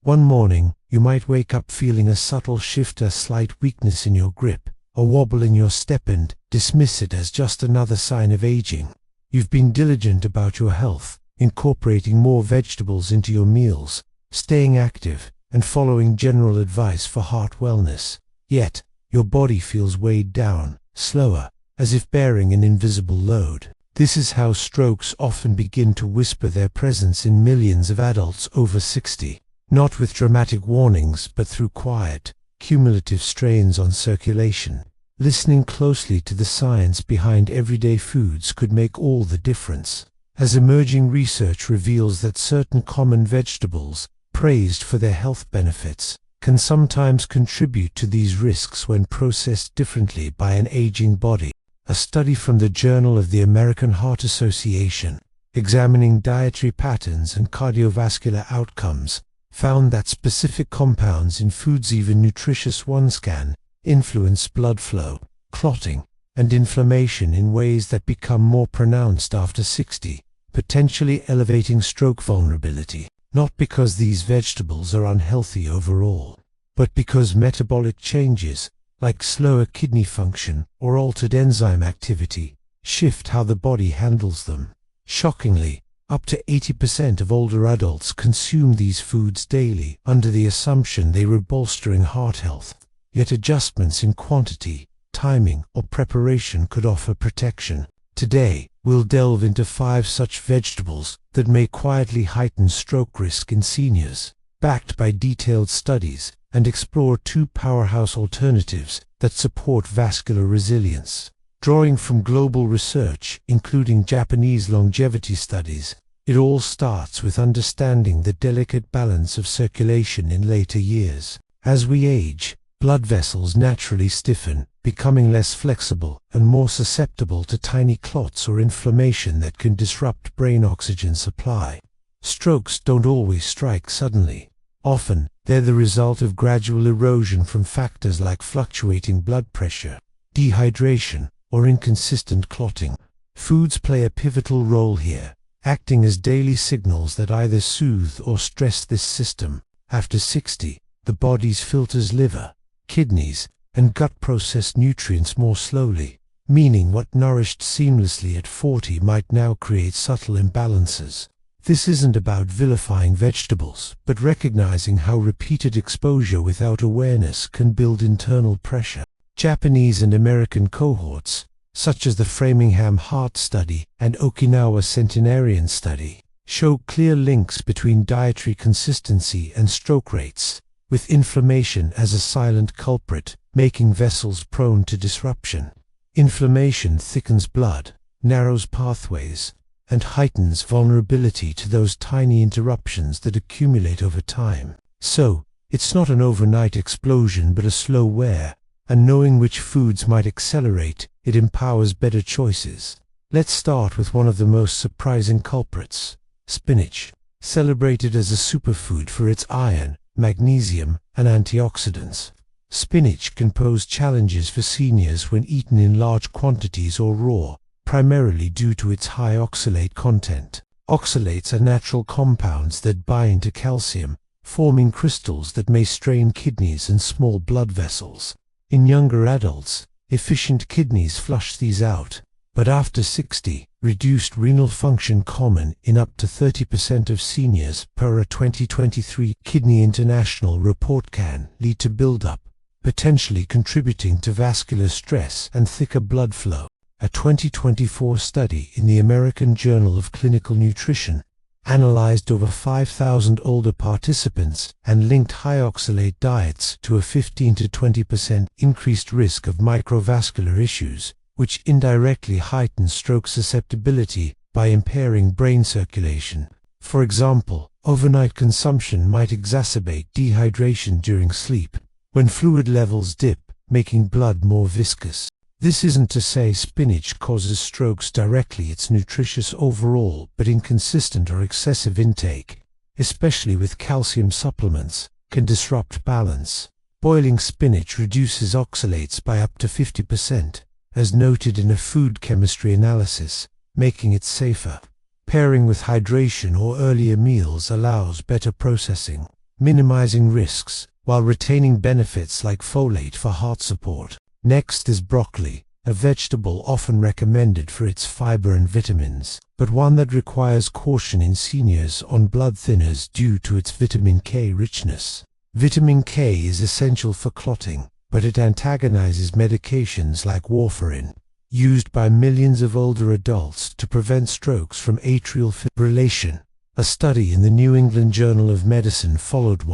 One morning, you might wake up feeling a subtle shift, a slight weakness in your grip, a wobble in your step, and dismiss it as just another sign of aging. You've been diligent about your health, incorporating more vegetables into your meals, staying active, and following general advice for heart wellness. Yet, your body feels weighed down, slower, as if bearing an invisible load. This is how strokes often begin to whisper their presence in millions of adults over 60. Not with dramatic warnings, but through quiet, cumulative strains on circulation. Listening closely to the science behind everyday foods could make all the difference, as emerging research reveals that certain common vegetables, praised for their health benefits, can sometimes contribute to these risks when processed differently by an aging body. A study from the Journal of the American Heart Association, examining dietary patterns and cardiovascular outcomes, found that specific compounds in foods, even nutritious ones, can influence blood flow, clotting, and inflammation in ways that become more pronounced after 60, potentially elevating stroke vulnerability, not because these vegetables are unhealthy overall, but because metabolic changes, like slower kidney function or altered enzyme activity, shift how the body handles them. Shockingly, up to 80% of older adults consume these foods daily under the assumption they were bolstering heart health. Yet adjustments in quantity, timing, or preparation could offer protection. Today, we'll delve into 5 such vegetables that may quietly heighten stroke risk in seniors, backed by detailed studies, and explore 2 powerhouse alternatives that support vascular resilience. Drawing from global research, including Japanese longevity studies, it all starts with understanding the delicate balance of circulation in later years. As we age, blood vessels naturally stiffen, becoming less flexible and more susceptible to tiny clots or inflammation that can disrupt brain oxygen supply. Strokes don't always strike suddenly. Often, they're the result of gradual erosion from factors like fluctuating blood pressure, dehydration, or inconsistent clotting. Foods play a pivotal role here, acting as daily signals that either soothe or stress this system. After 60, the body filters liver, kidneys, and gut process nutrients more slowly, meaning what nourished seamlessly at 40 might now create subtle imbalances. This isn't about vilifying vegetables, but recognizing how repeated exposure without awareness can build internal pressure. Japanese and American cohorts, such as the Framingham Heart Study and Okinawa Centenarian Study, show clear links between dietary consistency and stroke rates, with inflammation as a silent culprit, making vessels prone to disruption. Inflammation thickens blood, narrows pathways, and heightens vulnerability to those tiny interruptions that accumulate over time. So, it's not an overnight explosion but a slow wear, and knowing which foods might accelerate it empowers better choices. Let's start with one of the most surprising culprits, spinach. Celebrated as a superfood for its iron, magnesium, and antioxidants, spinach can pose challenges for seniors when eaten in large quantities or raw, primarily due to its high oxalate content. Oxalates are natural compounds that bind to calcium, forming crystals that may strain kidneys and small blood vessels. In younger adults, efficient kidneys flush these out, but after 60, reduced renal function common in up to 30% of seniors per a 2023 Kidney International report can lead to buildup, potentially contributing to vascular stress and thicker blood flow. A 2024 study in the American Journal of Clinical Nutrition analyzed over 5,000 older participants and linked high oxalate diets to a 15 to 20% increased risk of microvascular issues, which indirectly heightens stroke susceptibility by impairing brain circulation. For example, overnight consumption might exacerbate dehydration during sleep, when fluid levels dip, making blood more viscous. This isn't to say spinach causes strokes directly. It's nutritious overall, but inconsistent or excessive intake, especially with calcium supplements, can disrupt balance. Boiling spinach reduces oxalates by up to 50%, as noted in a food chemistry analysis, making it safer. Pairing with hydration or earlier meals allows better processing. minimizing risks, while retaining benefits like folate for heart support. Next is broccoli, a vegetable often recommended for its fiber and vitamins, but one that requires caution in seniors on blood thinners due to its vitamin K richness. Vitamin K is essential for clotting, but it antagonizes medications like warfarin, used by millions of older adults to prevent strokes from atrial fibrillation. A study in the New England Journal of Medicine followed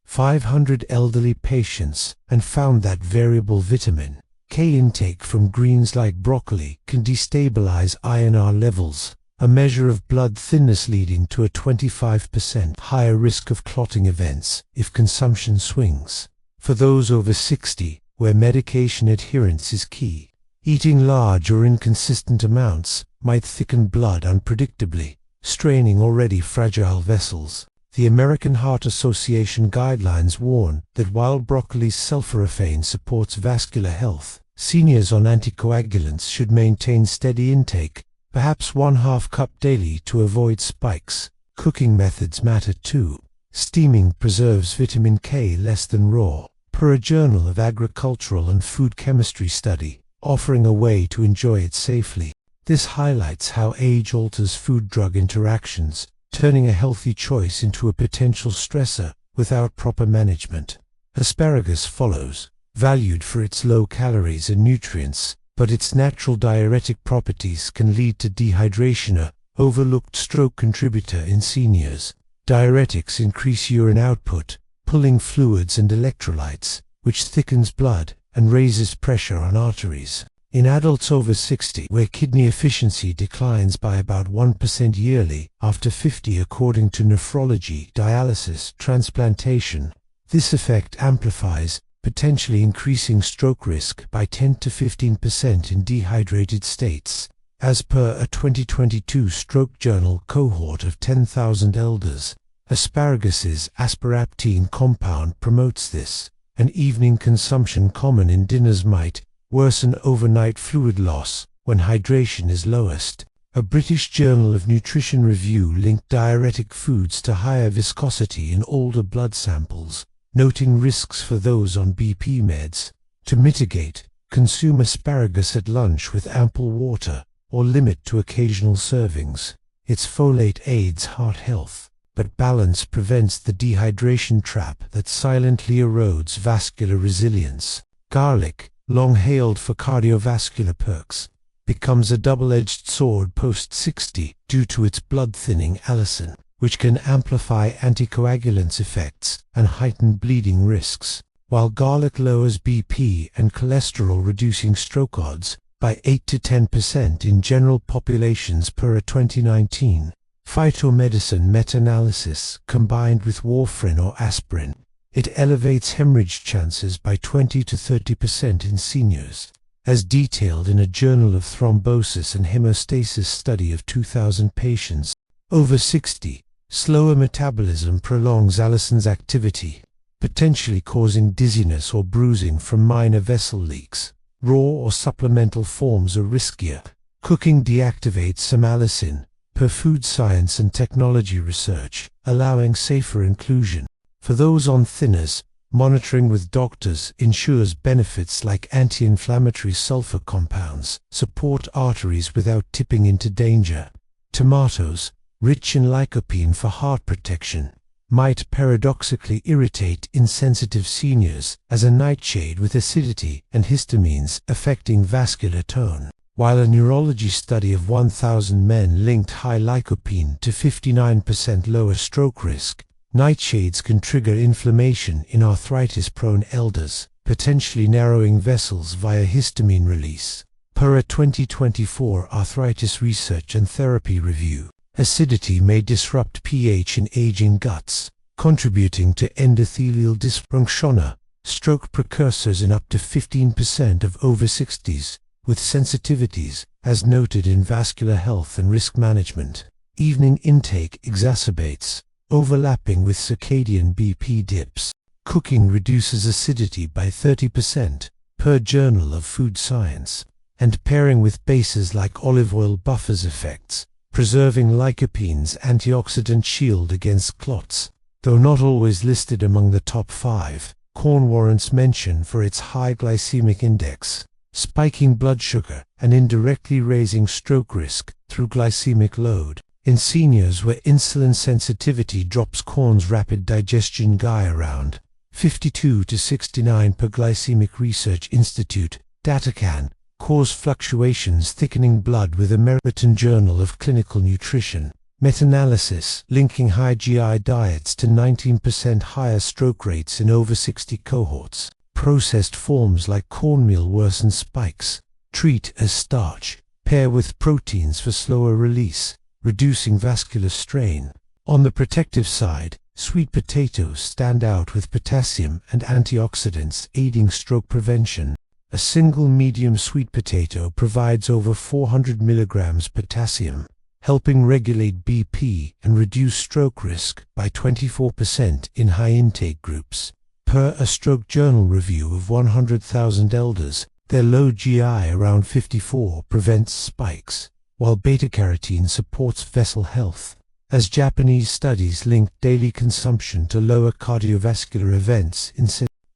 500 elderly patients and found that variable vitamin K intake from greens like broccoli can destabilize INR levels, a measure of blood thinness leading to a 25% higher risk of clotting events if consumption swings. For those over 60, where medication adherence is key, eating large or inconsistent amounts might thicken blood unpredictably, straining already fragile vessels. The American Heart Association guidelines warn that while broccoli's sulforaphane supports vascular health, seniors on anticoagulants should maintain steady intake, perhaps 1/2 cup daily to avoid spikes. Cooking methods matter too. Steaming preserves vitamin K less than raw, per a Journal of Agricultural and Food Chemistry study, offering a way to enjoy it safely. This highlights how age alters food-drug interactions, turning a healthy choice into a potential stressor without proper management. Asparagus follows, valued for its low calories and nutrients, but its natural diuretic properties can lead to dehydration, a overlooked stroke contributor in seniors. Diuretics increase urine output, pulling fluids and electrolytes, which thickens blood and raises pressure on arteries. In adults over 60, where kidney efficiency declines by about 1% yearly after 50 according to nephrology, dialysis, transplantation, this effect amplifies, potentially increasing stroke risk by 10 to 15% in dehydrated states. As per a 2022 Stroke Journal cohort of 10,000 elders, Asparagus's asparaptine compound promotes this. An evening consumption common in dinners might worsen overnight fluid loss when hydration is lowest. A British Journal of Nutrition review linked diuretic foods to higher viscosity in older blood samples, noting risks for those on BP meds. To mitigate, consume asparagus at lunch with ample water, or limit to occasional servings. Its folate aids heart health, but balance prevents the dehydration trap that silently erodes vascular resilience. Garlic, long hailed for cardiovascular perks, becomes a double-edged sword post-60 due to its blood-thinning allicin, which can amplify anticoagulants effects and heighten bleeding risks. While garlic lowers BP and cholesterol-reducing stroke odds by 8 to 10% in general populations per a 2019 phytomedicine meta-analysis combined with warfarin or aspirin, it elevates hemorrhage chances by 20 to 30% in seniors, as detailed in a Journal of Thrombosis and Hemostasis study of 2,000 patients over 60. Slower metabolism prolongs allicin's activity, potentially causing dizziness or bruising from minor vessel leaks. Raw or supplemental forms are riskier. Cooking deactivates some allicin, per Food Science and Technology research, allowing safer inclusion. For those on thinners, monitoring with doctors ensures benefits like anti-inflammatory sulfur compounds support arteries without tipping into danger. Tomatoes, rich in lycopene for heart protection, might paradoxically irritate insensitive seniors as a nightshade with acidity and histamines affecting vascular tone. While a neurology study of 1,000 men linked high lycopene to 59% lower stroke risk, nightshades can trigger inflammation in arthritis-prone elders, potentially narrowing vessels via histamine release. Per a 2024 Arthritis Research and Therapy Review, acidity may disrupt pH in aging guts, contributing to endothelial dysfunction, stroke precursors in up to 15% of over 60s, with sensitivities, as noted in Vascular Health and Risk Management. Evening intake exacerbates, overlapping with circadian BP dips. Cooking reduces acidity by 30%, per Journal of Food Science, and pairing with bases like olive oil buffers effects, preserving lycopene's antioxidant shield against clots. Though not always listed among the top 5, corn warrants mention for its high glycemic index, spiking blood sugar and indirectly raising stroke risk through glycemic load. In seniors where insulin sensitivity drops corn's rapid digestion guy around 52 to 69 per Glycemic Research Institute data can cause fluctuations thickening blood with American Journal of Clinical Nutrition. Meta-analysis linking high GI diets to 19% higher stroke rates in over 60 cohorts. Processed forms like cornmeal worsen spikes. Treat as starch. Pair with proteins for slower release, reducing vascular strain. On the protective side, sweet potatoes stand out with potassium and antioxidants aiding stroke prevention. A single medium sweet potato provides over 400 milligrams potassium, helping regulate BP and reduce stroke risk by 24% in high-intake groups. Per a stroke journal review of 100,000 elders, their low GI around 54 prevents spikes, while beta-carotene supports vessel health. As Japanese studies link daily consumption to lower cardiovascular events in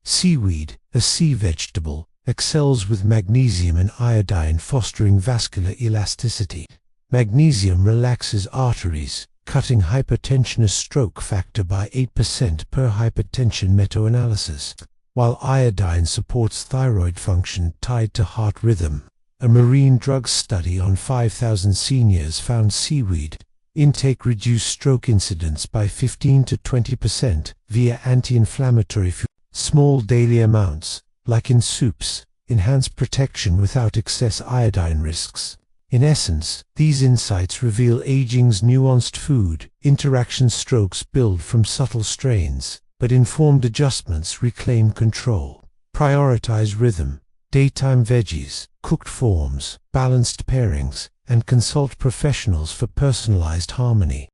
seaweed, a sea vegetable, excels with magnesium and iodine fostering vascular elasticity. Magnesium relaxes arteries, cutting hypertension as stroke factor by 8% per hypertension meta-analysis, while iodine supports thyroid function tied to heart rhythm. A marine drugs study on 5,000 seniors found seaweed intake reduced stroke incidence by 15 to 20% via anti-inflammatory fuel. Small daily amounts, like in soups, enhance protection without excess iodine risks. In essence, these insights reveal aging's nuanced food interaction. Strokes build from subtle strains, but informed adjustments reclaim control. Prioritize rhythm, daytime veggies, cooked forms, balanced pairings, and consult professionals for personalized harmony.